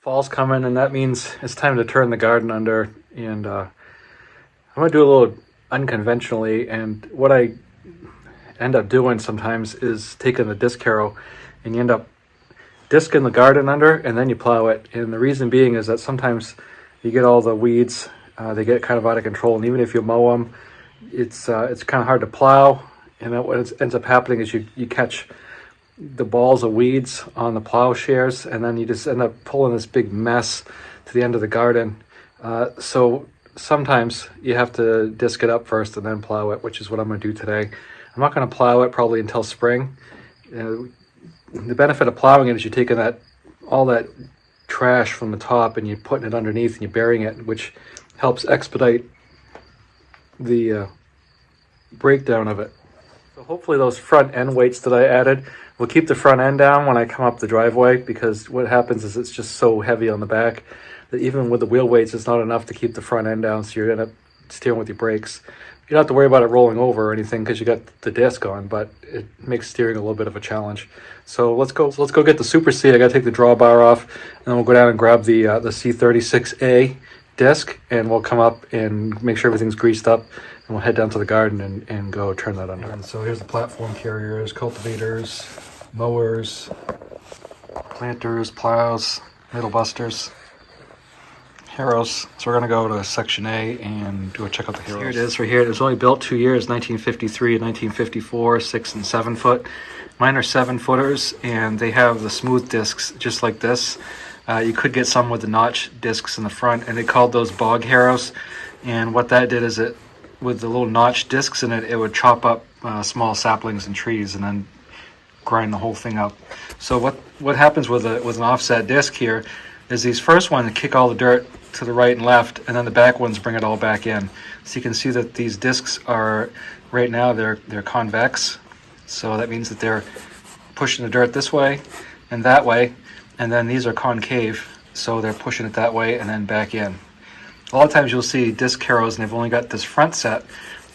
Fall's coming, and that means it's time to turn the garden under, and I'm going to do a little unconventionally, and what I end up doing sometimes is taking the disc harrow, and you end up discing the garden under, and then you plow it. And the reason being is that sometimes you get all the weeds, they get kind of out of control, and even if you mow them, it's kind of hard to plow, and then what ends up happening is you catch the balls of weeds on the plowshares, and then you just end up pulling this big mess to the end of the garden. So sometimes you have to disc it up first and then plow it, which is what I'm going to do today. I'm not going to plow it probably until spring. The benefit of plowing it is you're taking all that trash from the top and you're putting it underneath and you're burying it, which helps expedite the breakdown of it. So hopefully those front end weights that I added will keep the front end down when I come up the driveway, because what happens is it's just so heavy on the back that even with the wheel weights, it's not enough to keep the front end down, so you're end up steering with your brakes. You don't have to worry about it rolling over or anything because you got the disc on, but it makes steering a little bit of a challenge. So let's go get the Super C. I got to take the drawbar off, and then we'll go down and grab the C-36A disc, and we'll come up and make sure everything's greased up, and we'll head down to the garden and go turn that under. And so here's the platform carriers, cultivators, mowers, planters, plows, middle busters, harrows. So we're going to go to section A and check out the harrows. Here it is right here. It was only built 2 years, 1953 and 1954, 6 and 7 foot. Mine are 7 footers, and they have the smooth discs just like this. You could get some with the notch discs in the front, and they called those bog harrows. And what that did is with the little notch discs in it, it would chop up small saplings and trees and then grind the whole thing up. So what happens with an offset disc here is these first ones kick all the dirt to the right and left, and then the back ones bring it all back in. So you can see that these discs are, right now, they're convex. So that means that they're pushing the dirt this way and that way, and then these are concave, so they're pushing it that way and then back in. A lot of times you'll see disc harrows and they've only got this front set,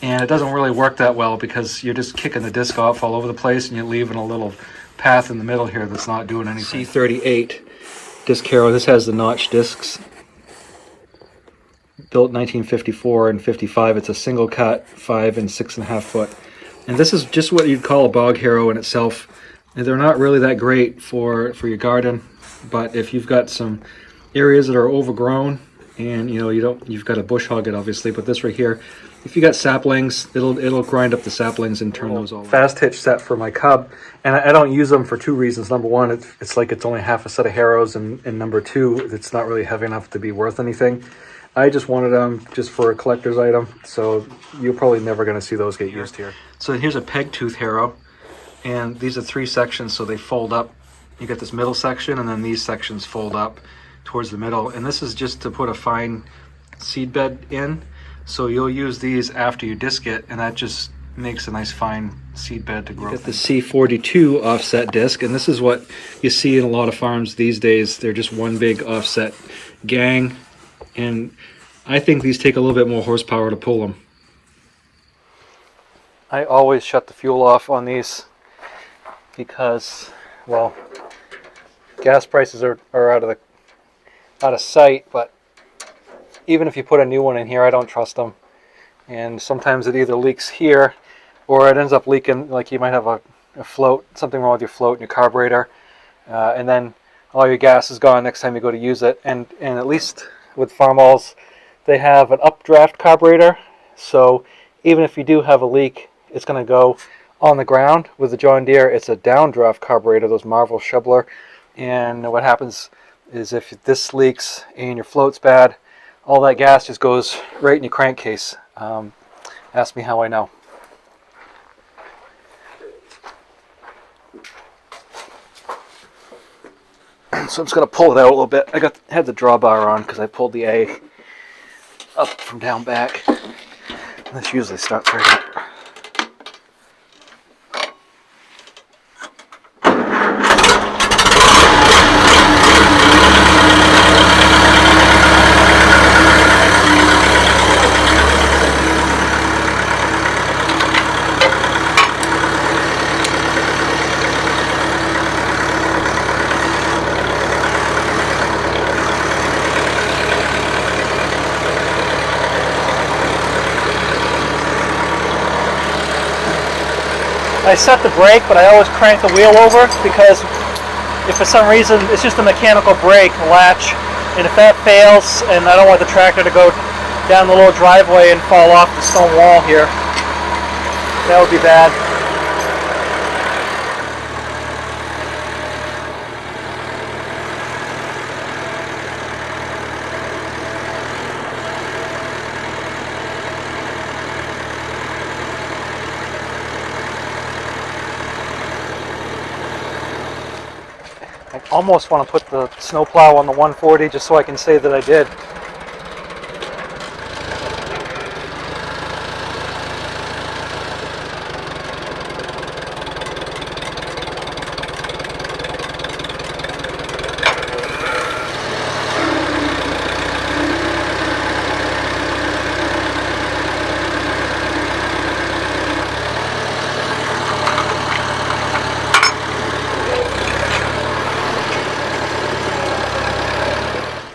and it doesn't really work that well because you're just kicking the disc off all over the place and you're leaving a little path in the middle here that's not doing anything. C-38 disc harrow. This has the notch discs. Built 1954 and 55. It's a single cut, 5 and 6.5 foot. And this is just what you'd call a bog harrow in itself. And they're not really that great for your garden, but if you've got some areas that are overgrown and you've got to bush hog it obviously, but this right here, if you got saplings, it'll grind up the saplings and turn those all. Fast hitch set for my cub, and I don't use them for 2 reasons. Number one, it's like it's only half a set of harrows, and number 2, it's not really heavy enough to be worth anything. I just wanted them just for a collector's item, so you're probably never going to see those get used here. So here's a peg tooth harrow, and these are 3 sections, so they fold up. You get this middle section, and then these sections fold up towards the middle, and this is just to put a fine seed bed in. So you'll use these after you disc it, and that just makes a nice fine seed bed to grow. You get the C-42 offset disc, and this is what you see in a lot of farms these days. They're just one big offset gang, and I think these take a little bit more horsepower to pull them. I always shut the fuel off on these because, well, gas prices are out of sight, but even if you put a new one in here, I don't trust them. And sometimes it either leaks here or it ends up leaking, like you might have a float, something wrong with your float and your carburetor, and then all your gas is gone next time you go to use it. And at least with Farmalls, they have an updraft carburetor, so even if you do have a leak, it's going to go on the ground. With the John Deere, it's a downdraft carburetor, those Marvel Shubler, and what happens is if this leaks and your float's bad, all that gas just goes right in your crankcase. Ask me how I know. So I'm just going to pull it out a little bit. I had the drawbar on because I pulled the A up from down back. And this usually starts right up. I set the brake, but I always crank the wheel over because if for some reason it's just a mechanical brake latch, and if that fails and I don't want the tractor to go down the little driveway and fall off the stone wall here, that would be bad. I almost want to put the snowplow on the 140 just so I can say that I did.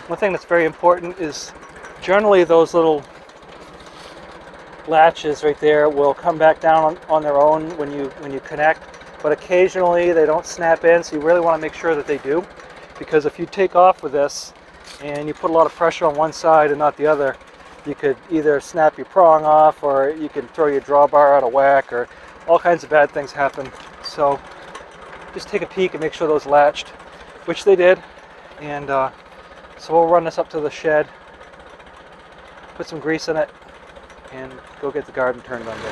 One thing that's very important is generally those little latches right there will come back down on their own when you connect, but occasionally they don't snap in, so you really want to make sure that they do, because if you take off with this and you put a lot of pressure on one side and not the other, you could either snap your prong off, or you can throw your drawbar out of whack, or all kinds of bad things happen. So just take a peek and make sure those latched, which they did. And so we'll run this up to the shed, put some grease in it, and go get the garden turned under.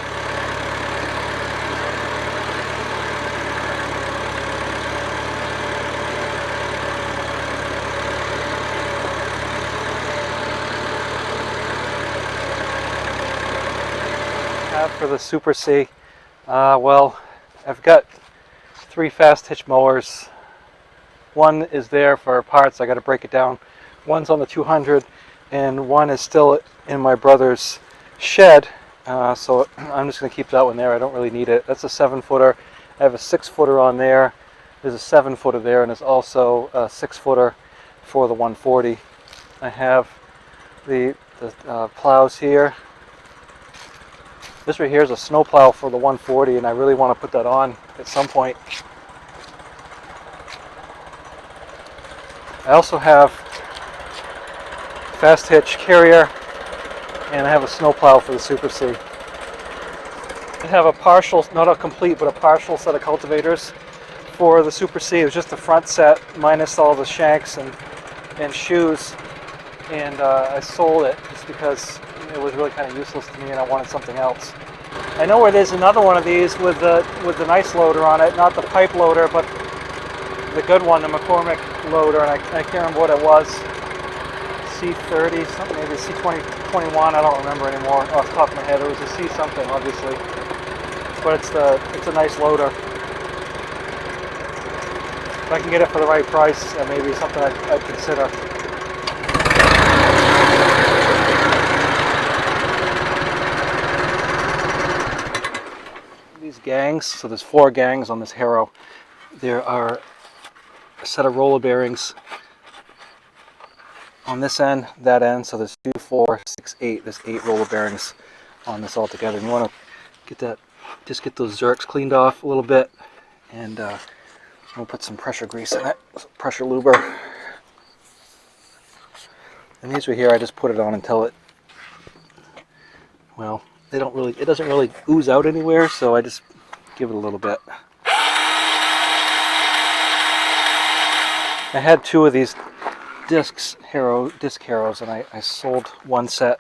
For the Super C, well, I've got 3 fast hitch mowers. One is there for parts, I got to break it down. One's on the 200, and one is still in my brother's shed, so I'm just going to keep that one there. I don't really need it. That's a 7-footer. I have a 6-footer on there. There's a 7-footer there, and there's also a 6-footer for the 140. I have the plows here. This right here is a snow plow for the 140, and I really want to put that on at some point. I also have fast hitch carrier, and I have a snow plow for the Super C. I have a partial, not a complete, but a partial set of cultivators for the Super C. It was just the front set minus all the shanks and shoes, and I sold it just because it was really kind of useless to me and I wanted something else. I know where there's another one of these with the nice loader on it, not the pipe loader, but the good one, the McCormick loader, and I can't remember what it was. C30 something, maybe C21, I don't remember anymore off the top of my head. It was a C something, obviously, but it's a nice loader. If I can get it for the right price, that may be something I'd consider. These gangs, so there's 4 gangs on this harrow. There are a set of roller bearings on this end, that end, so there's 2, 4, 6, 8. There's 8 roller bearings on this all together. And you want to get that, just get those zerks cleaned off a little bit, and we'll put some pressure grease in it, pressure luber. And these right here, I just put it on until it, well, it doesn't really ooze out anywhere, so I just give it a little bit. I had 2 of these disc harrows, and I sold 1 set.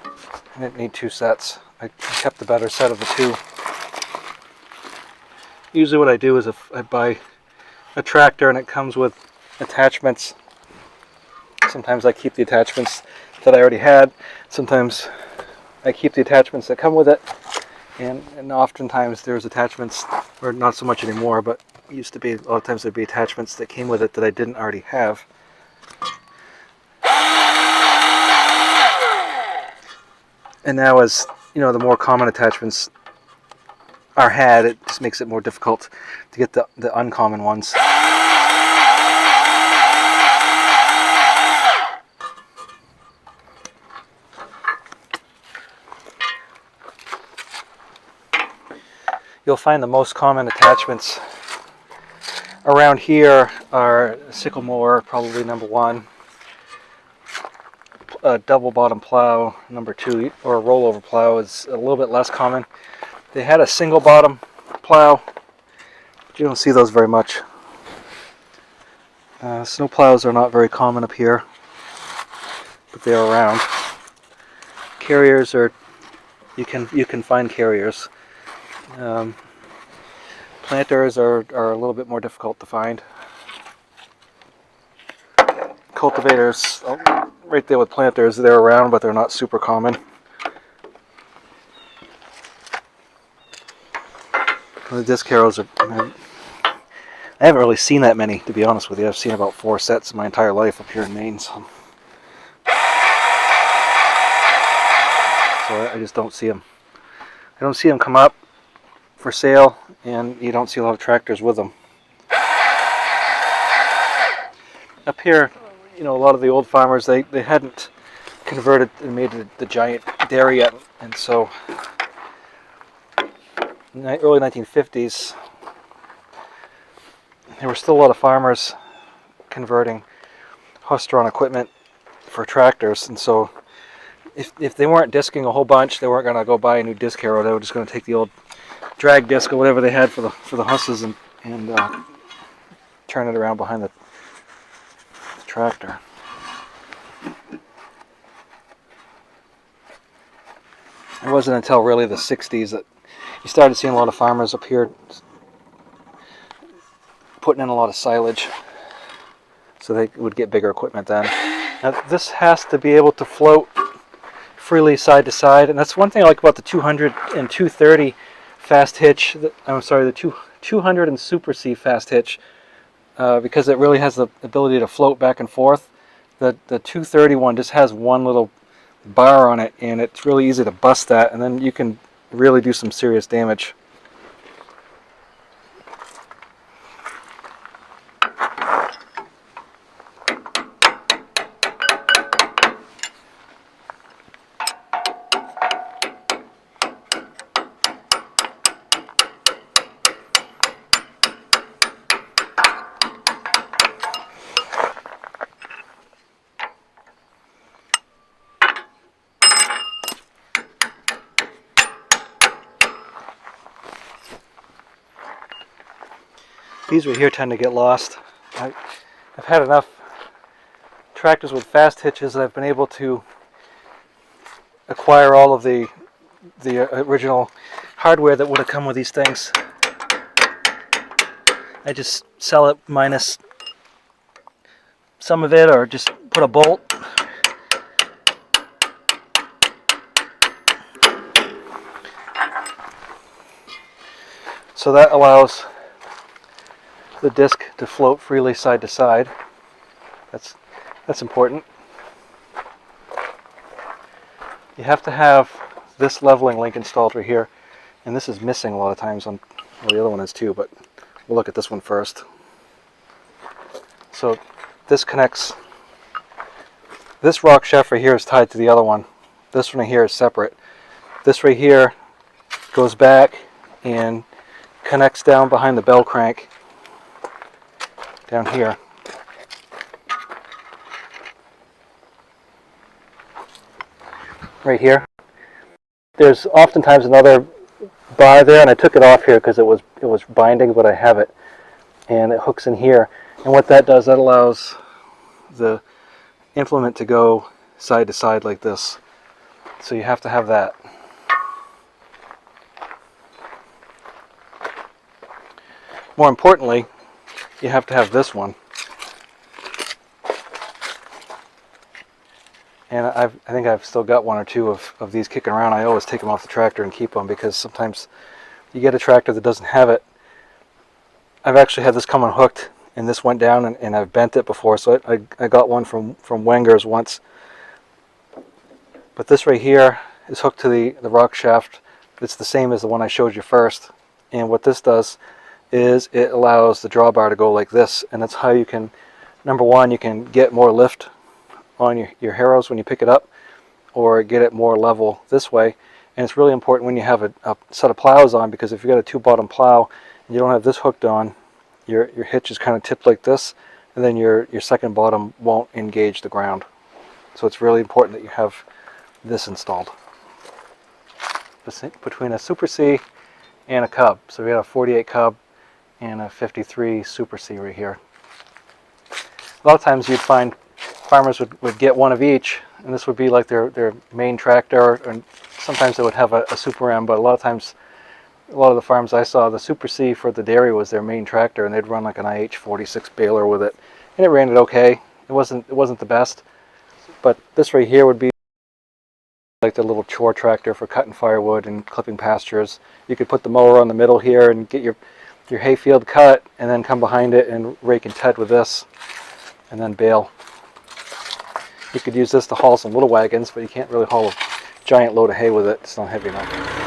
I didn't need 2 sets. I kept the better set of the 2. Usually what I do is if I buy a tractor and it comes with attachments, sometimes I keep the attachments that I already had. Sometimes I keep the attachments that come with it, and oftentimes there's attachments, or not so much anymore, but it used to be, a lot of times there'd be attachments that came with it that I didn't already have. And now, as you know, the more common attachments are had, it just makes it more difficult to get the uncommon ones. you'll find the most common attachments around here are sickle mower, probably number 1, a double bottom plow, number 2, or a rollover plow is a little bit less common. They had a single bottom plow, but you don't see those very much. Snow plows are not very common up here, but they're around. Carriers are, you can find carriers. Planters are a little bit more difficult to find. Cultivators, right there with planters, they're around, but they're not super common. The disc harrows are, I haven't really seen that many, to be honest with you. I've seen about 4 sets in my entire life up here in Maine. So I just don't see them. I don't see them come up for sale, and you don't see a lot of tractors with them. Up here, you know, a lot of the old farmers, they hadn't converted and made the giant dairy yet, and so in the early 1950s, there were still a lot of farmers converting horse-drawn equipment for tractors, and so if they weren't disking a whole bunch, they weren't going to go buy a new disc harrow. They were just going to take the old drag disc or whatever they had for the horses and turn it around behind the tractor. It wasn't until really the 60s that you started seeing a lot of farmers up here putting in a lot of silage, so they would get bigger equipment then. Now this has to be able to float freely side to side, and that's one thing I like about the 200 and 230 fast hitch. I'm sorry, the 200 and Super C fast hitch, because it really has the ability to float back and forth. The 230 one just has one little bar on it, and it's really easy to bust that, and then you can really do some serious damage. These right here tend to get lost. I've had enough tractors with fast hitches that I've been able to acquire all of the original hardware that would have come with these things. I just sell it minus some of it, or just put a bolt. So that allows the disc to float freely side to side. That's important. You have to have this leveling link installed right here, and this is missing a lot of times on, well, the other one is too, but we'll look at this one first. So this connects, this rock shaft right here is tied to the other one. This one right here is separate. This right here goes back and connects down behind the bell crank down here. Right here. There's oftentimes another bar there, and I took it off here because it was binding, but I have it, and it hooks in here. And what that does, that allows the implement to go side to side like this. So you have to have that. More importantly, you have to have this one. And I think I've still got one or two of these kicking around. I always take them off the tractor and keep them, because sometimes you get a tractor that doesn't have it. I've actually had this come unhooked, and this went down, and I've bent it before. So I got one from Wenger's once. But this right here is hooked to the rock shaft. It's the same as the one I showed you first. And what this does is it allows the drawbar to go like this, and that's how you can, number one, you can get more lift on your harrows when you pick it up, or get it more level this way. And it's really important when you have a set of plows on, because if you've got a 2-bottom plow and you don't have this hooked on, your hitch is kind of tipped like this, and then your second bottom won't engage the ground. So it's really important that you have this installed between a Super C and a Cub. So we got a 48 Cub and a 53 Super C right here. A lot of times you'd find farmers would get one of each, and this would be like their main tractor, and sometimes they would have a Super M, but a lot of the farms I saw, the Super C for the dairy was their main tractor, and they'd run like an IH 46 baler with it, and it ran it okay. It wasn't the best, but this right here would be like the little chore tractor for cutting firewood and clipping pastures. You could put the mower on the middle here and get your hay field cut, and then come behind it and rake and ted with this, and then bale. You could use this to haul some little wagons, but you can't really haul a giant load of hay with it. It's not heavy enough.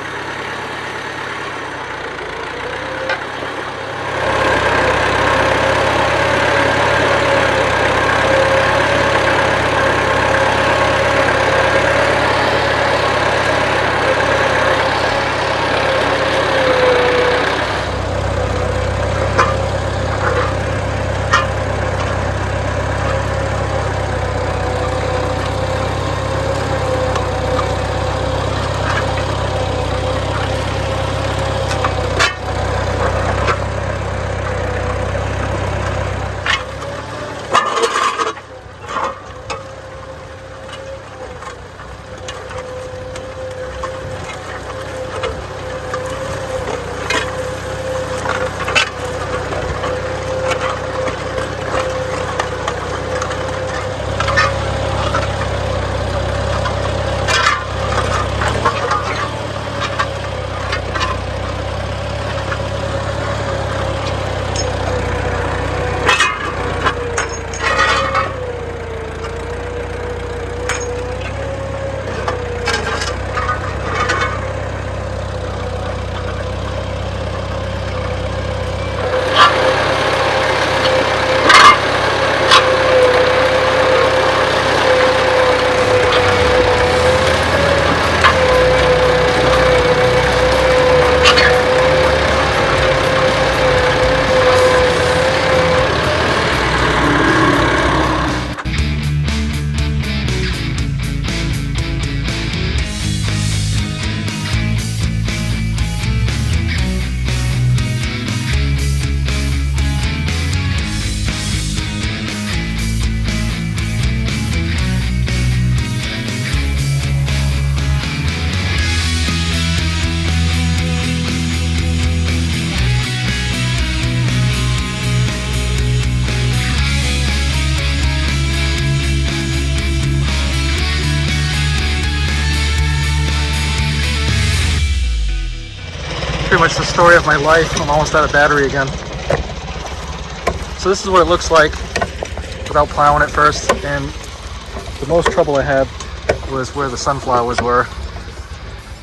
Pretty much the story of my life. I'm almost out of battery again. So this is what it looks like without plowing it first, and the most trouble I had was where the sunflowers were,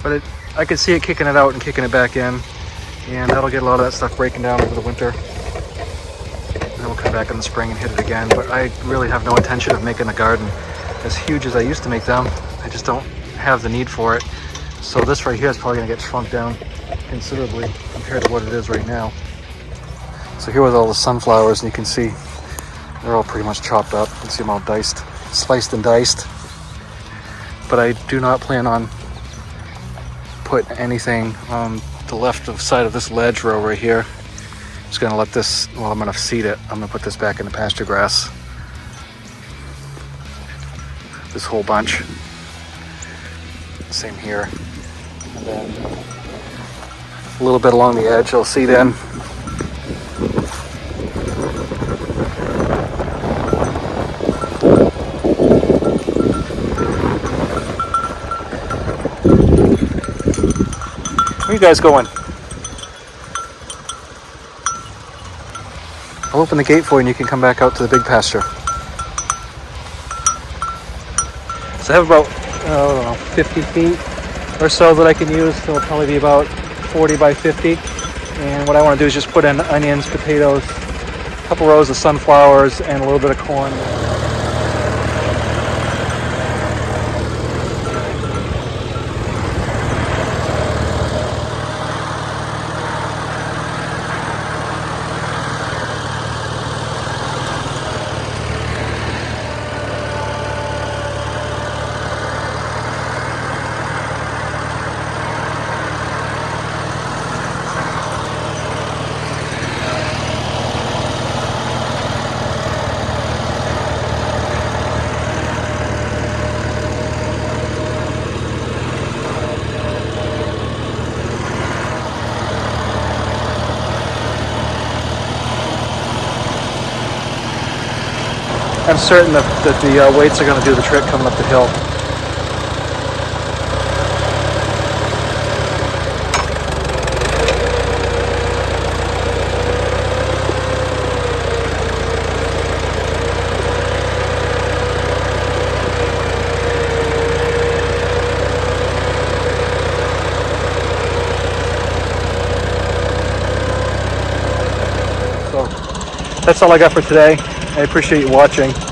but I could see it kicking it out and kicking it back in, and that'll get a lot of that stuff breaking down over the winter, and then we'll come back in the spring and hit it again. But I really have no intention of making the garden as huge as I used to make them. I just don't have the need for it. So this right here is probably going to get shrunk down considerably compared to what it is right now. So here with all the sunflowers, and you can see they're all pretty much chopped up. You can see them all diced, sliced and diced. But I do not plan on putting anything on the left side of this ledge row right here. Just going to let this, well, I'm going to seed it. I'm going to put this back in the pasture grass. This whole bunch. Same here. And then a little bit along the edge I'll seed in. Where are you guys going? I'll open the gate for you and you can come back out to the big pasture. So I have about, I don't know, 50 feet or so that I can use. So it'll probably be about 40 by 50. And what I want to do is just put in onions, potatoes, a couple rows of sunflowers, and a little bit of corn. I'm certain that the weights are going to do the trick coming up the hill. That's all I got for today. I appreciate you watching.